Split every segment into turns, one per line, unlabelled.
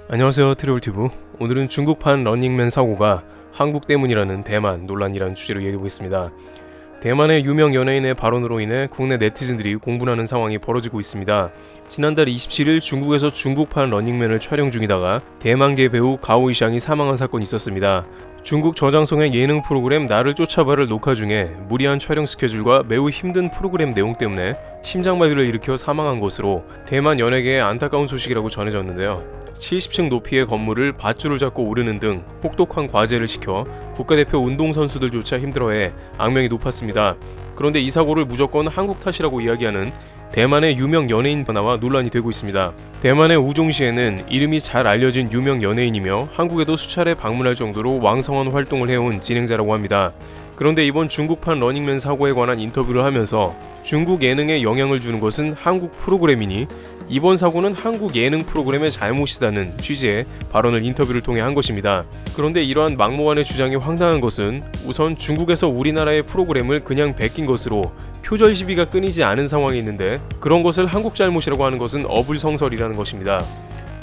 안녕하세요, 트래블튜브. 오늘은 중국판 런닝맨 사고가 한국 때문이라는 대만 논란이라는 주제로 얘기해보겠습니다. 대만의 유명 연예인의 발언으로 인해 국내 네티즌들이 공분하는 상황이 벌어지고 있습니다. 지난달 27일 중국에서 중국판 런닝맨을 촬영 중이다가 대만계 배우 가오이샹이 사망한 사건이 있었습니다. 중국 저장성의 예능 프로그램 나를 쫓아봐를 녹화 중에 무리한 촬영 스케줄과 매우 힘든 프로그램 내용 때문에 심장마비를 일으켜 사망한 것으로 대만 연예계의 안타까운 소식이라고 전해졌는데요. 70층 높이의 건물을 밧줄을 잡고 오르는 등 혹독한 과제를 시켜 국가대표 운동선수들조차 힘들어해 악명이 높았습니다. 그런데 이 사고를 무조건 한국 탓이라고 이야기하는 대만의 유명 연예인 변화와 논란이 되고 있습니다. 대만의 우종시에는 이름이 잘 알려진 유명 연예인이며 한국에도 수차례 방문할 정도로 왕성한 활동을 해온 진행자라고 합니다. 그런데 이번 중국판 런닝맨 사고에 관한 인터뷰를 하면서 중국 예능에 영향을 주는 것은 한국 프로그램이니 이번 사고는 한국 예능 프로그램의 잘못이다는 취지의 발언을 인터뷰를 통해 한 것입니다. 그런데 이러한 막무가내 주장이 황당한 것은 우선 중국에서 우리나라의 프로그램을 그냥 베낀 것으로 표절 시비가 끊이지 않은 상황이 있는데 그런 것을 한국 잘못이라고 하는 것은 어불성설이라는 것입니다.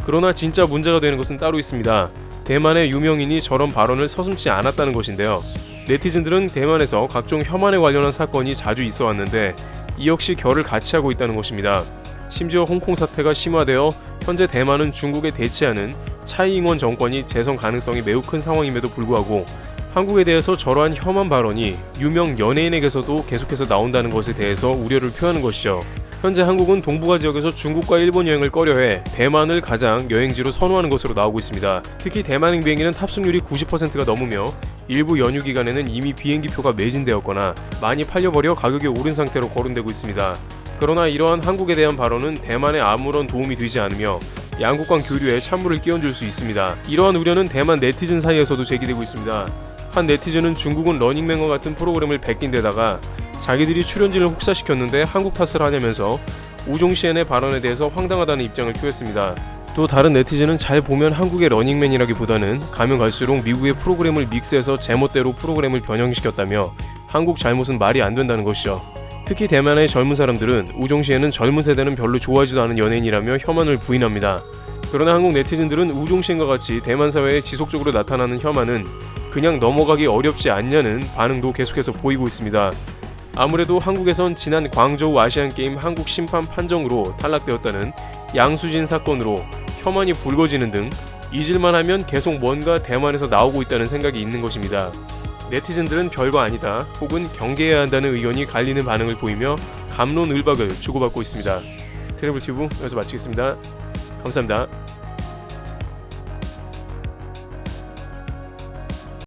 그러나 진짜 문제가 되는 것은 따로 있습니다. 대만의 유명인이 저런 발언을 서슴지 않았다는 것인데요. 네티즌들은 대만에서 각종 혐한에 관련한 사건이 자주 있어 왔는데 이 역시 결을 같이 하고 있다는 것입니다. 심지어 홍콩 사태가 심화되어 현재 대만은 중국에 대치하는 차이잉원 정권이 재선 가능성이 매우 큰 상황임에도 불구하고 한국에 대해서 저러한 혐한 발언이 유명 연예인에게서도 계속해서 나온다는 것에 대해서 우려를 표하는 것이죠. 현재 한국은 동북아 지역에서 중국과 일본 여행을 꺼려해 대만을 가장 여행지로 선호하는 것으로 나오고 있습니다. 특히 대만행 비행기는 탑승률이 90%가 넘으며 일부 연휴 기간에는 이미 비행기표가 매진되었거나 많이 팔려버려 가격이 오른 상태로 거론되고 있습니다. 그러나 이러한 한국에 대한 발언은 대만에 아무런 도움이 되지 않으며 양국 간 교류에 찬물을 끼얹을 수 있습니다. 이러한 우려는 대만 네티즌 사이에서도 제기되고 있습니다. 한 네티즌은 중국은 러닝맨과 같은 프로그램을 베낀 데다가 자기들이 출연진을 혹사시켰는데 한국 탓을 하냐면서 우종시엔의 발언에 대해서 황당하다는 입장을 표했습니다. 또 다른 네티즌은 잘 보면 한국의 러닝맨이라기보다는 가면 갈수록 미국의 프로그램을 믹스해서 제멋대로 프로그램을 변형시켰다며 한국 잘못은 말이 안 된다는 것이죠. 특히 대만의 젊은 사람들은 우종시엔은 젊은 세대는 별로 좋아하지도 않은 연예인이라며 혐한을 부인합니다. 그러나 한국 네티즌들은 우종시엔과 같이 대만 사회에 지속적으로 나타나는 혐한은 그냥 넘어가기 어렵지 않냐는 반응도 계속해서 보이고 있습니다. 아무래도 한국에선 지난 광저우 아시안게임 한국 심판 판정으로 탈락되었다는 양수진 사건으로 혐한이 불거지는 등 잊을만 하면 계속 뭔가 대만에서 나오고 있다는 생각이 있는 것입니다. 네티즌들은 별거 아니다 혹은 경계해야 한다는 의견이 갈리는 반응을 보이며 갑론을박을 주고받고 있습니다. 트래블튜브 여기서 마치겠습니다. 감사합니다.